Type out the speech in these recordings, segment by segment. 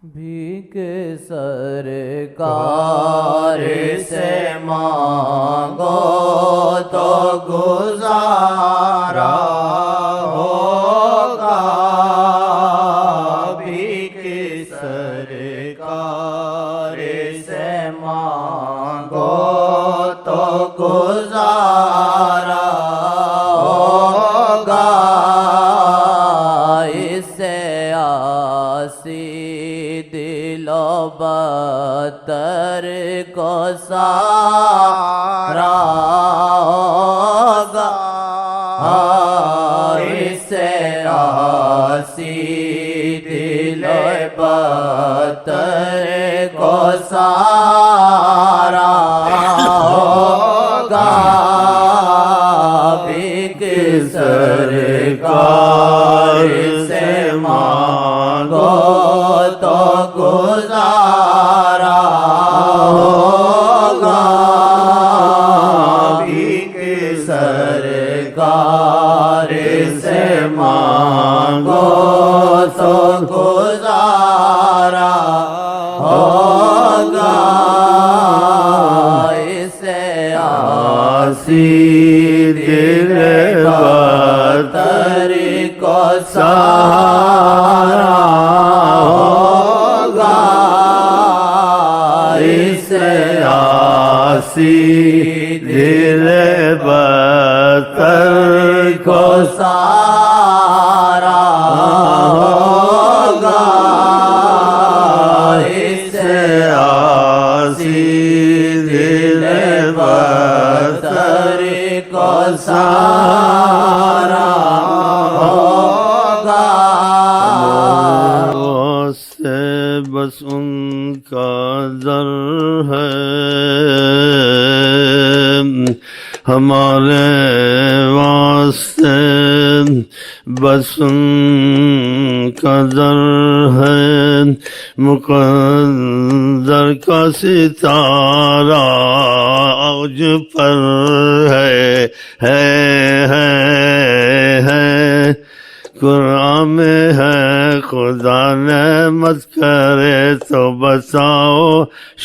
بھیک سرکار سے مانگو تو گزارا ہوگا، بھیک سرکار سے مانگو تو گزارا ہوگا، اس سے آسی دل و بطر کو سارا ہوگا، اس سے آسی دل و بطر کو سارا ہوگا، بھیک سرکار سے مانگو تو گزارا ہوگا، بھیک سرکار سے مانگو تو گزارا ہوگا، اس سے آسی دل بطر کو سہارا ہوگا، اس سے آسی دل بطر کو سہارا ہوگا، اس سے آسی دل بطر کو سہارا ہوگا، سے بس ان کا در ہے، ہمارے واسطے بس ان کا در ہے، مقدر کا ستارہ اوج پر ہے قرآن میں ہے، خدا نعمت کرے تو بتاؤ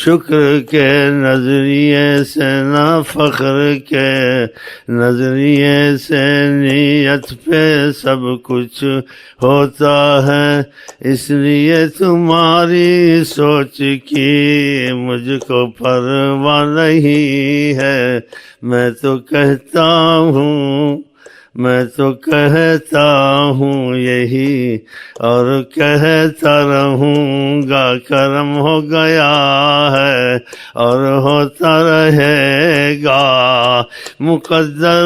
شکر کے نظریے سے، نہ فخر کے نظریے سے، نیت پہ سب کچھ ہوتا ہے، اس لیے تمہاری سوچ کی مجھ کو پرواہ نہیں ہے، میں تو کہتا ہوں یہی اور کہتا رہوں گا، کرم ہو گیا ہے اور ہوتا رہے گا، مقدر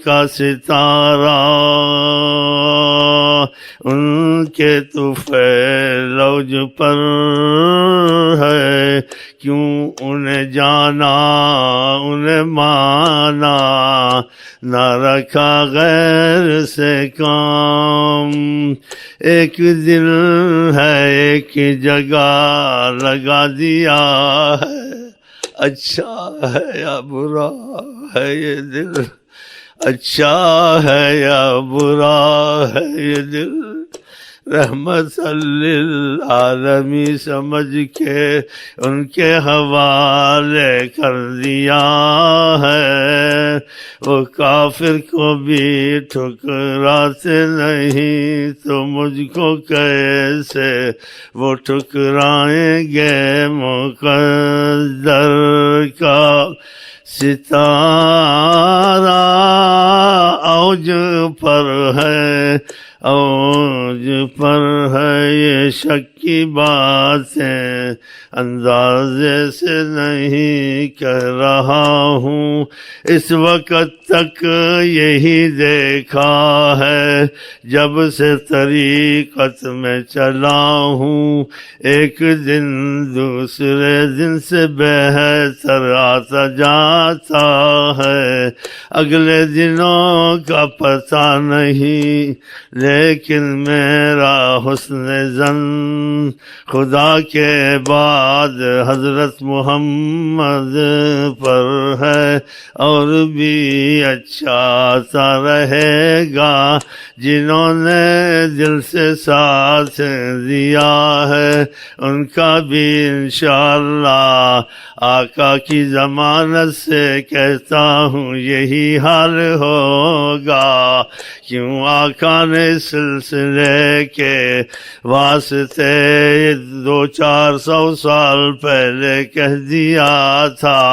کا ستارہ ان کے طفیل اوج پر ہے، کیوں انہیں جانا انہیں مانا، نہ رکھا غیر سے کام، ایک دل ہے ایک جگہ لگا دیا ہے، اچھا ہے یا برا ہے یہ دل، اچھا ہے یا برا ہے یہ دل، رحمت للعالمین سمجھ کے ان کے حوالے کر دیا ہے، وہ کافر کو بھی ٹھکراتے نہیں تو مجھ کو کیسے وہ ٹھکرائیں گے، مقدر کا ستارہ اوج پر ہے، اوج پر ہے، یہ شک کی باتیں اندازے سے نہیں کہہ رہا ہوں، اس وقت تک یہی دیکھا ہے جب سے طریقت میں چلا ہوں، ایک دن دوسرے دن سے بہتر آتا جاتا ہے، اگلے دنوں کا پتہ نہیں، لیکن میرا حسن ظن خدا کے بعد حضرت محمد پر ہے، اور بھی اچھا سا رہے گا جنہوں نے دل سے ساتھ دیا ہے، ان کا بھی انشاءاللہ آقا کی ضمانت سے کہتا ہوں یہی حال ہوگا۔ کیوں آقا نے سلسلے کے واسطے 200-400 سال پہلے کہہ دیا تھا۔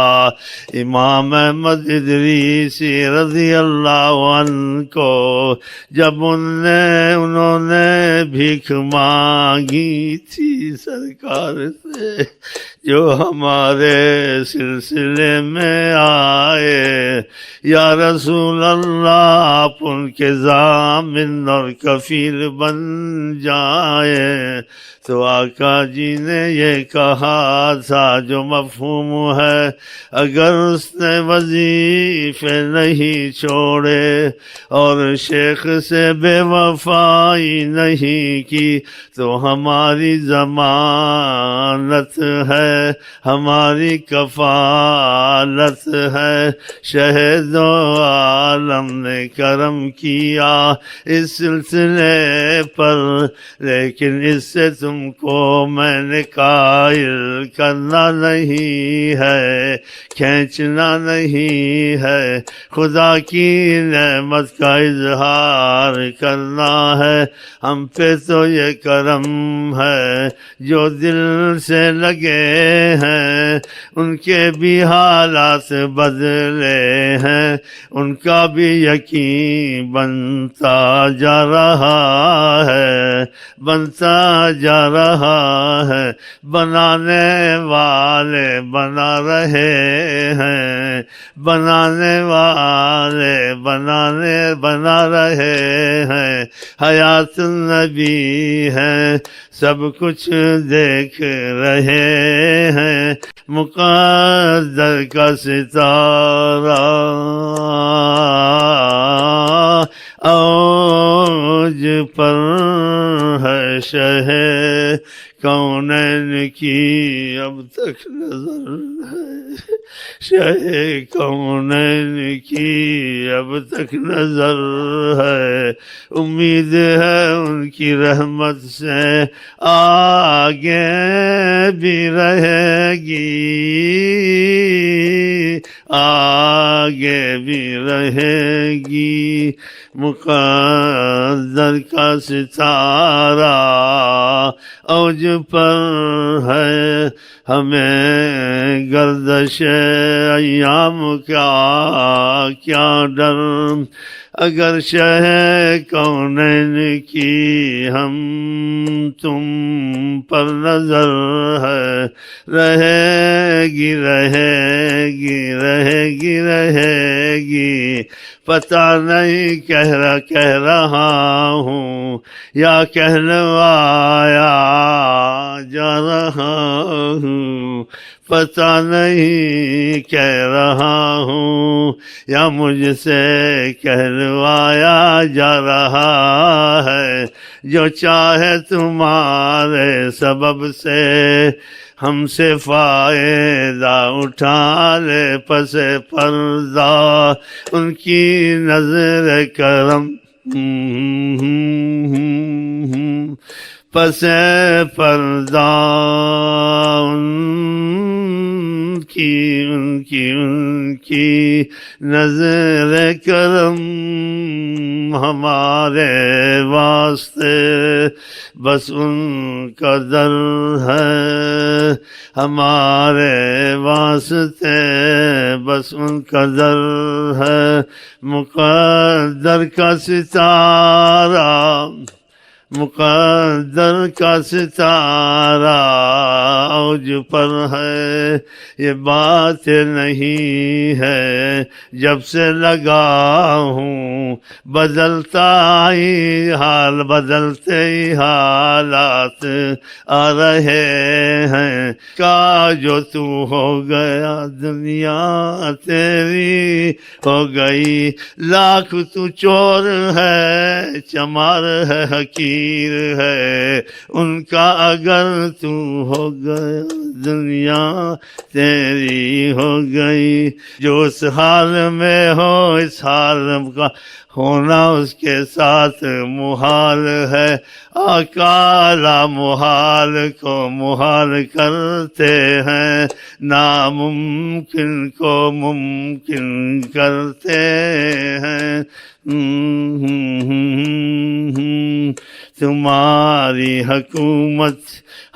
امام احمد ادریسی رضی اللہ عنہ کو جب انہوں نے بھیک مانگی تھی سرکار سے، جو ہمارے سلسلے میں آئے، یا رسول اللہ آپ ان کے ضامن اور کفیل بن جائیں، تو آقا جی نے یہ کہا تھا جو مفہوم ہے، اگر اس نے وظیفے نہیں چھوڑے اور شیخ سے بے وفائی نہیں کی تو ہماری ضمانت ہے، ہماری کفالت ہے۔ شہد و عالم نے کرم کیا اس سلسلے پر، لیکن اس سے تم کو میں نے قائل کرنا نہیں ہے، کھینچنا نہیں ہے، خدا کی نعمت کا اظہار کرنا ہے۔ ہم پہ تو یہ کرم ہے، جو دل سے لگے ہیں ان کے بھی حالات بدلے ہیں، ان کا بھی یقین بنتا جا رہا ہے، بنتا جا رہا ہے۔ بنانے والے بنا رہے ہیں، بنانے والے بنا رہے ہیں، حیات النبی ہے، سب کچھ دیکھ رہے ہیں، مقدر کا ستارہ اوج پر ہے، شہ کونین کی اب تک نظر ہے، شہ کونین کی اب تک نظر ہے۔ امید ہے ان کی رحمت سے آگے بھی رہے گی، آگے بھی رہے گی۔ مقدر کا ستارہ اوج پر ہے، ہمیں گردش ایام کا کیا ڈر، اگر شہ کونین کی ہم تم پر نظر ہے، رہے گی رہے گی رہے گی رہے گی۔ پتہ نہیں کہہ رہا ہوں یا کہلوایا جا رہا ہوں، پتہ نہیں کہہ رہا ہوں یا مجھ سے کہلوایا جا رہا ہے۔ جو چاہے تمہارے سبب سے ہم سے فائدہ اٹھا لے، پس پردہ ان کی نظر کرم، پس پردہ ان کی نظر کرم ہمارے واسطے بس ان کا در ہے، ہمارے واسطے بس ان کا در ہے۔ مقدر کا ستارہ، مقدر کا ستارہ اوج پر ہے، یہ بات نہیں ہے جب سے لگا ہوں، بدلتا ہی حال، بدلتے ہی حالات آ رہے ہیں۔ کا جو تو ہو گیا دنیا تیری ہو گئی، لاکھ تو چور ہے چمار ہے حکیم فقیر ہے ان کا اگر تو ہو گیا دنیا تیری ہو گئی. جو اس حال میں ہو اس حال کا ہونا اس کے ساتھ محال ہے. آقا لا محال کو محال کرتے ہیں, ناممکن کو ممکن کرتے ہیں. تمہاری حکومت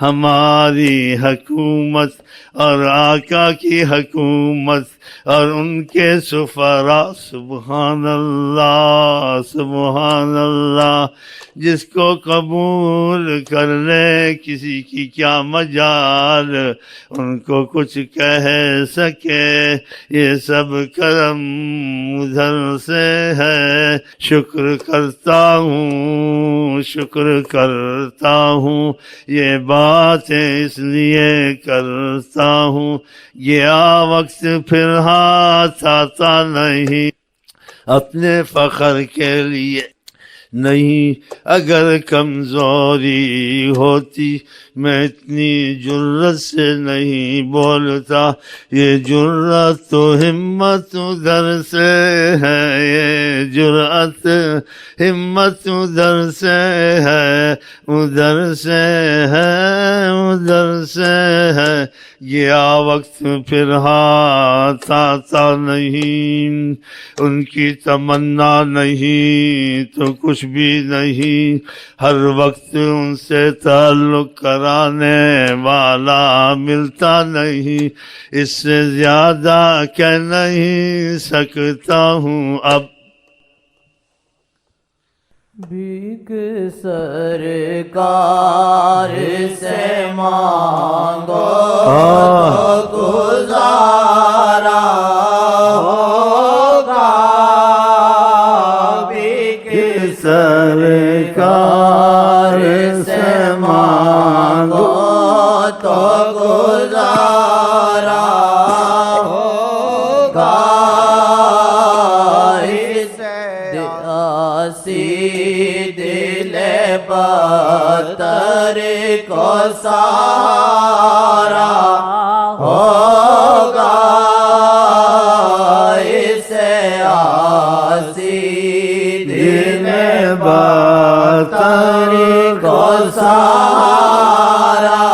ہماری حکومت اور آقا کی حکومت اور ان کے سفراء, سبحان اللہ سبحان اللہ. جس کو قبول کر لے کسی کی کیا مجال, ان کو کچھ کہہ سکے یہ سب کرم ادھر سے ہے. شکر کرتا ہوں شکر کرتا ہوں یہ باتیں اس لیے کرتا ہوں, گیا وقت پھر ہاتھ آتا نہیں اپنے فخر کے لیے نہیں. اگر کمزوری ہوتی میں اتنی جرت سے نہیں بولتا, یہ جرت تو ہمت ادھر سے ہے, یہ جرأت ہمت ادھر سے ہے, ادھر سے ہے ادھر سے ہے. گیا وقت پھر ہاتھ آتا نہیں, ان کی تمنا نہیں تو کچھ بھی نہیں. ہر وقت ان سے تعلق کرانے والا ملتا نہیں, اس سے زیادہ کہہ نہیں سکتا ہوں اب. بھیک سرکار سے مانگو تو گزارا ہوگا, بھیک سرکار سے مانگو تو گزارا ہوگا. دل بتر کو سارا ہوگا, اسے آسی دل بتر کو سارا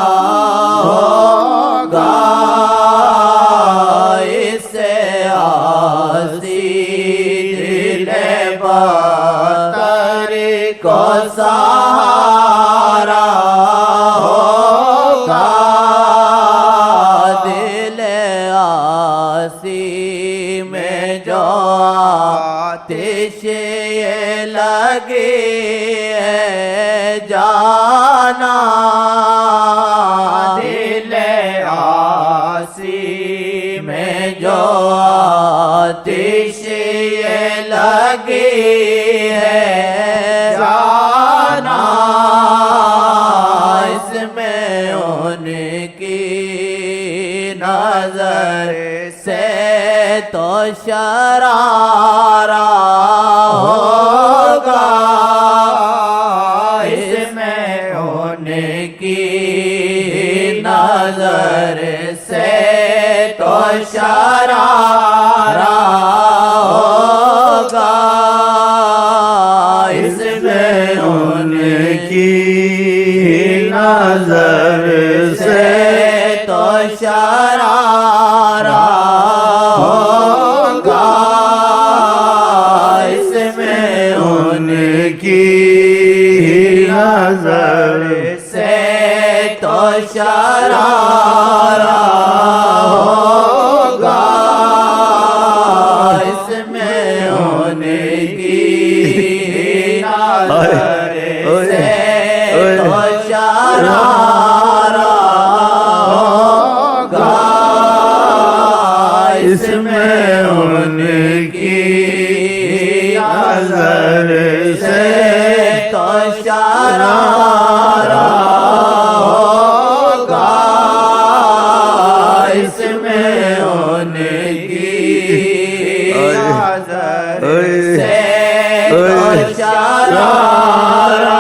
ہوگا, اسے آسی دل کو سہارا ہوگا. دل آسی میں جو آتش یہ لگی ہے جانا, دل آسی میں جو آتش یہ لگی ہے جانا, اس میں ان کی نظر سے تو شرارہ ہوگا, اس میں ان کی نظر سے تو شرارہ ہوگا, اس میں ان کی نظر سے تو شرارہ ہوگا, اس میں ان کی نظر سے تو شرارہ ہوگا, اس میں ان کی نظر سے تو شرارہ ہوگا, اس میں ان کی نظر سے تو شرارہ ہوگا, اس میں ان کی نظر سے تو شرارہ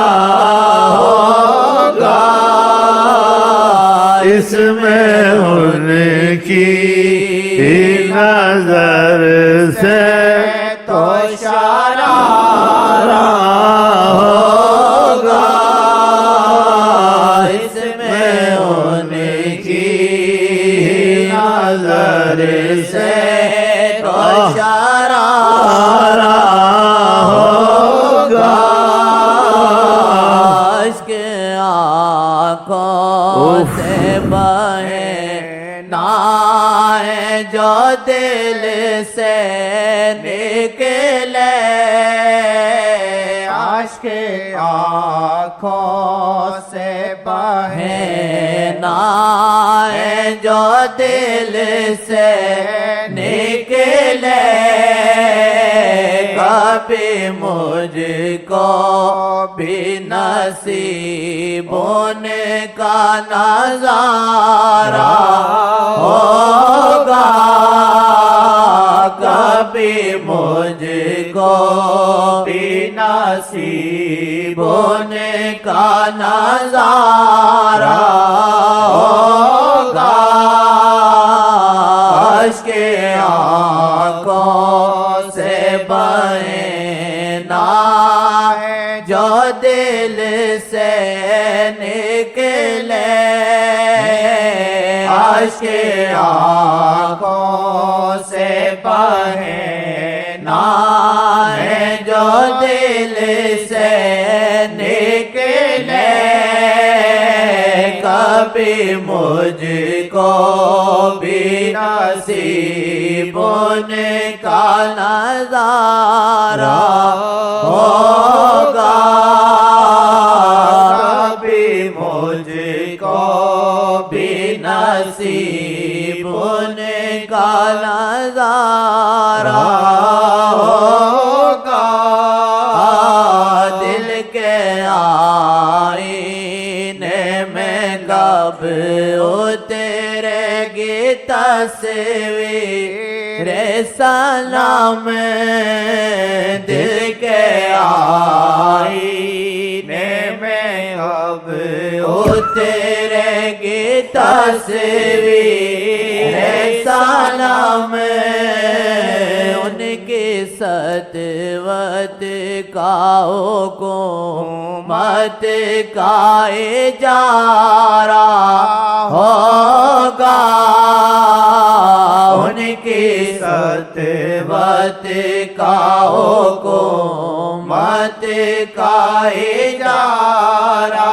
اس میں ان کی نظر سے تو شرارہ ہوگا، اس میں ان کی نظر سے تو شرارہ ہوگا، اشک آنکھوں سے بہنا ہے جو دل سے نکلے، اشک آنکھوں سے بہنا ہے جو دل سے نکلے، کبھی مجھ کو بھی نصیب ان کا نظارہ ہوگا، کبھی مجھ کو بھی نصیب ان کا نظارہ ہوگا، اشک آنکھوں سے بہنا ہے جو دل سے نکلے، اشک آنکھوں سے بہنا ہے جو دل سے نکلے، کبھی مجھ کو بھی نصیب ان کا نظارہ ہوگا، کبھی مجھ کو بھی نصیب ان کا نظارہ ہوگا، دل کے آئینے میں کب اترے گی تصویر سلام، دل کے آئینے میں کب اترے گی تصویر سلام، ان کی سطوت کا حکومت کا اجارہ ہوگا، ان کی سطوت کا حکومت کا اجارہ